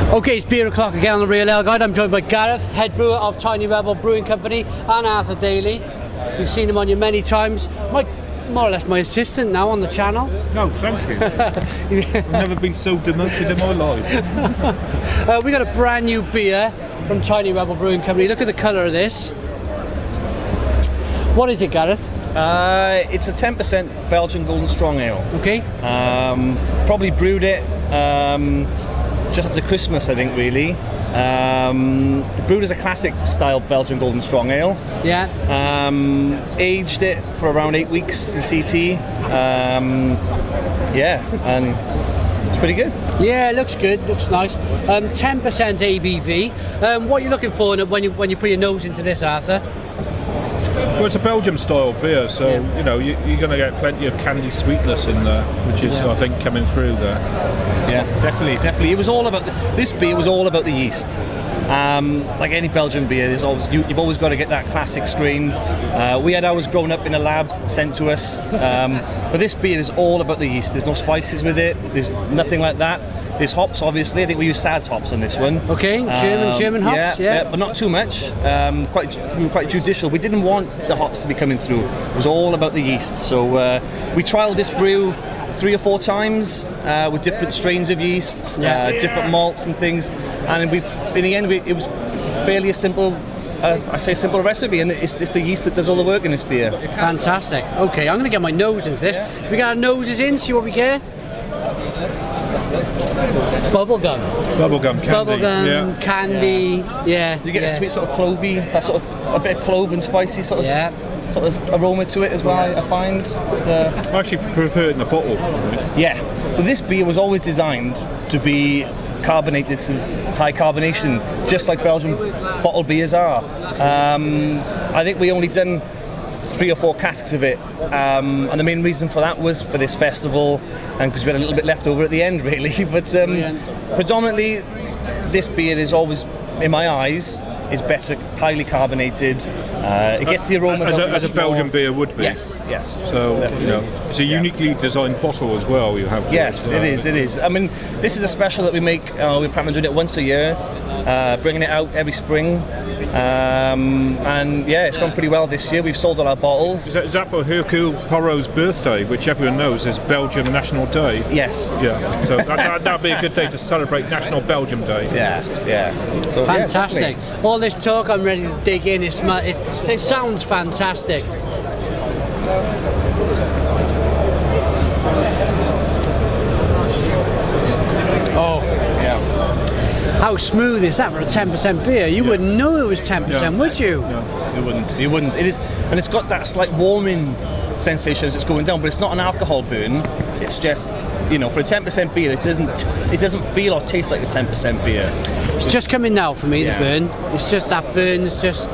Okay, it's beer o'clock again on the Real Ale Guide. I'm joined by Gareth, head brewer of Tiny Rebel Brewing Company, and Arthur Daly. You've seen him on you many times. More or less my assistant now on the channel. No, thank you. I've never been so demoted in my life. We got a brand new beer from Tiny Rebel Brewing Company. Look at the colour of this. What is it, Gareth? It's a 10% Belgian Golden Strong Ale. Okay. Probably brewed it just after Christmas, I think, really. Brewed as a classic style Belgian Golden Strong Ale. Yeah. Aged it for around 8 weeks in CT. And it's pretty good. Yeah, it looks good, looks nice. 10% ABV. What are you looking for when you put your nose into this, Arthur? Well, it's a Belgium style beer, so Yeah. you know you're going to get plenty of candy sweetness in there, which is I think coming through there. Yeah, definitely. It was all about this beer was all about the yeast. Like any Belgian beer, you've always got to get that classic strain. We had ours grown up in a lab, sent to us. But this beer is all about the yeast. There's no spices with it. There's nothing like that. There's hops, obviously. I think we use Saz hops on this one. Okay, German hops, yeah. But not too much. We were quite judicial. We didn't want the hops to be coming through. It was all about the yeast. So we trialled this brew 3 or 4 times with different strains of yeast, different malts and things. And in the end, it was fairly a simple, simple recipe, and it's the yeast that does all the work in this beer. Fantastic. Okay, I'm going to get my nose into this. If we get our noses in, see what we get. Bubblegum candy. Yeah. You get a sweet sort of clovey, that sort of a bit of clove and spicy sort of aroma to it as well. I find. I actually prefer it in a bottle. Yeah. Well, this beer was always designed to be carbonated, to high carbonation, just like Belgian bottled beers are. I think we only done 3 or 4 casks of it, and the main reason for that was for this festival, and because we had a little bit left over at the end, really. But predominantly, this beer is always, in my eyes, is better, highly carbonated. It gets the aromas as a Belgian beer would be. Yes. So definitely. It's a uniquely designed bottle as well. You have. Yes, it is. I mean, this is a special that we make. We plan on doing it once a year, bringing it out every spring. And it's gone pretty well this year. We've sold all our bottles. Is that for Hercule Poirot's birthday, which everyone knows is Belgium National Day? Yes. Yeah. So that'd be a good day to celebrate National Belgium Day. Yeah. So, fantastic. All this talk, I'm ready to dig in. It sounds fantastic. Oh. How smooth is that for a 10% beer? You wouldn't know it was 10%, would you? No, you wouldn't. It is, and it's got that slight warming sensation as it's going down, but it's not an alcohol burn. It's just, for a 10% beer, it doesn't feel or taste like a 10% beer. It's just coming now for me, the burn. It's just that burn. It's just.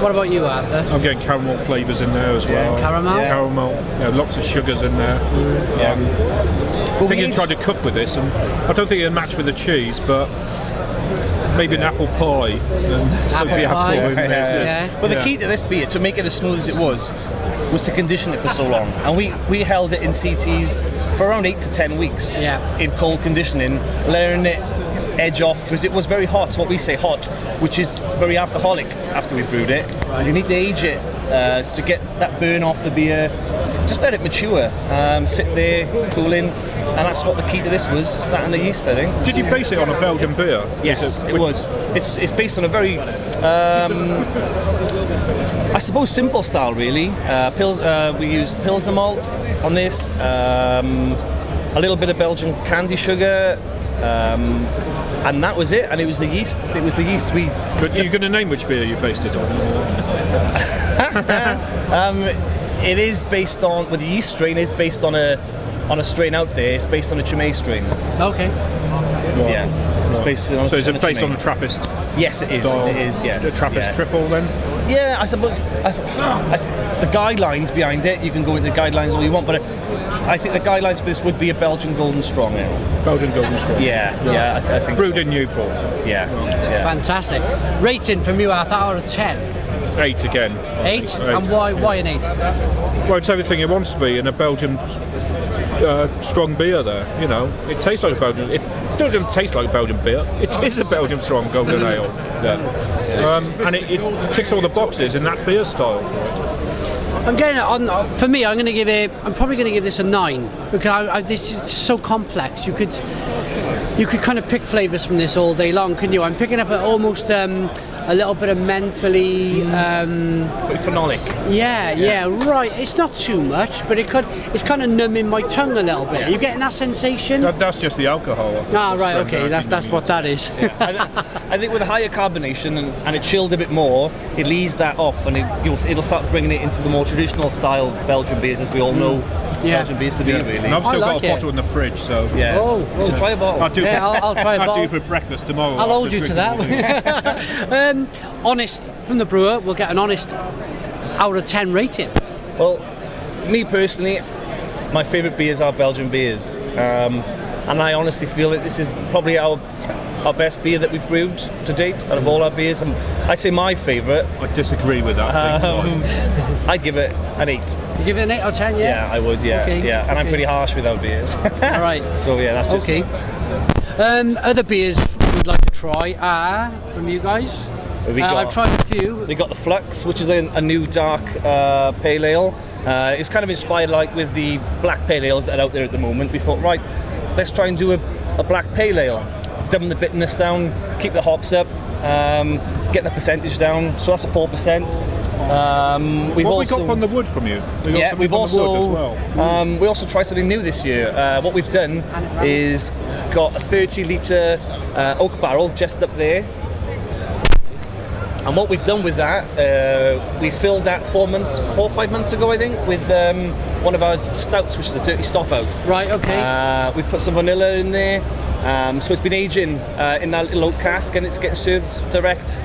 What about you, Arthur? I'm getting caramel flavours in there as well. Caramel? Caramel. Lots of sugars in there. I think you tried to cook with this, and I don't think it'll match with the cheese, but maybe an apple pie. But the key to this beer, to make it as smooth as it was to condition it for so long. And we held it in CTs for around 8 to 10 weeks in cold conditioning, letting it edge off, because it was very hot, what we say hot, which is very alcoholic after we brewed it. Right. You need to age it to get that burn off the beer. Just let it mature, sit there, cooling, and that's what the key to this was, that and the yeast, I think. Did you base it on a Belgian beer? Yes, it was. It's based on a very, I suppose, simple style, really. We use Pilsner malt on this, a little bit of Belgian candy sugar, and that was it. And it was the yeast. But you're going to name which beer you based it on? It is based on, the yeast strain is based on a strain out there. It's based on a Chimay strain. Okay. Right. Yeah. It's based on. So is it based on the Trappist? Yes, it is. Style, it is. Yes. The Trappist triple then? Yeah, I suppose. The guidelines behind it, you can go into the guidelines all you want, but I think the guidelines for this would be a Belgian Golden Strong Ale. Belgian Golden Strong. Yeah. I think brewed so. in Newport. Yeah. Fantastic. Rating from you, Arthur, out of 10. 8 again. 8? And why an 8? Well, it's everything it wants to be in a Belgian strong beer there. You know, it tastes like a Belgian. It doesn't taste like Belgian beer. It is a Belgian strong golden ale. Yeah. And it ticks all the boxes in that beer style for it. I'm getting it on. For me, I'm probably going to give this a 9 because this is so complex. You could kind of pick flavours from this all day long, couldn't you? I'm picking up almost a little bit of mentally. Phenolic. Yeah, right. It's not too much, but it's kind of numbing my tongue a little bit. Yes. Are you getting that sensation? That's just the alcohol. Right. Okay, that's what that is. Yeah. I think with a higher carbonation and it chilled a bit more, it'll ease that off, and it'll start bringing it into the more traditional style Belgian beers, as we all know Belgian beers to be, really. And I've still like got a bottle in the fridge, so yeah. Oh. So try a bottle. I'll try a bottle. I'll do for breakfast tomorrow. I'll hold you to that. Honest from the brewer, we'll get an honest out of 10 rating. Well, me personally, my favourite beers are Belgian beers, and I honestly feel that this is probably our best beer that we've brewed to date out of all our beers. And I'd say my favourite. I disagree with that. I'd give it an 8. You give it an 8 out of 10, yeah? Yeah, I would. Yeah, Okay, yeah. And I'm pretty harsh with our beers. All right. So yeah, that's just okay. Other beers we'd like to try are from you guys. I've tried a few. We got the Flux, which is a new dark pale ale. It's kind of inspired like with the black pale ales that are out there at the moment. We thought, right, let's try and do a black pale ale. Dumb the bitterness down, keep the hops up, get the percentage down. So that's a 4%. We got from the wood from you? We've also we also tried something new this year. What we've done is got a 30-litre oak barrel just up there. And what we've done with that, we filled that 4 or 5 months ago, I think, with one of our stouts, which is a dirty stop out. Right, okay. We've put some vanilla in there, so it's been aging in that little oak cask, and it's getting served direct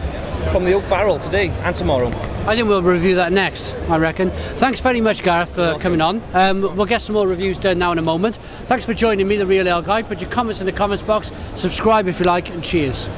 from the oak barrel today and tomorrow. I think we'll review that next, I reckon. Thanks very much, Gareth, for coming on. We'll get some more reviews done now in a moment. Thanks for joining me, the Real Ale Guy. Put your comments in the comments box, subscribe if you like, and cheers.